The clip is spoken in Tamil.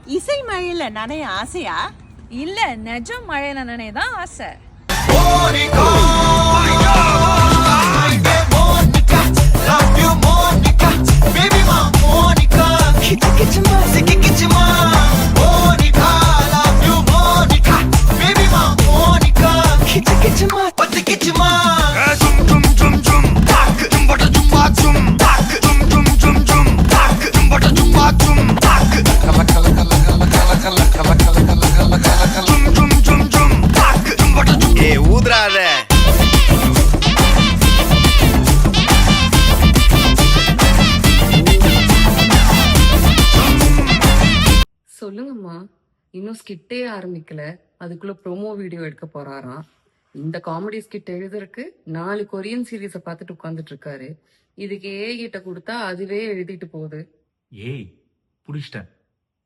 இசை மழையில நனைய ஆசையா? இல்ல, நிஜம் மழையில நனையதான் ஆசை. ஊதுறாத. சொல்லுங்கம்மா, இன்னும் ஸ்கிட்டே ஆரம்பிக்கல, அதுக்குள்ள ப்ரோமோ வீடியோ எடுக்க போறாராம். இந்த காமெடி ஸ்கிட் எழுதுறதுக்கு 4 கொரியன் சீரீஸை பார்த்துட்டு உட்கார்ந்துட்டு இருக்காரு. இதுக்கு ஏஐ கிட்ட கொடுத்தா அதுவே எழுதிட்டு போகுது. ஏய், புடிச்சிட்டேன்.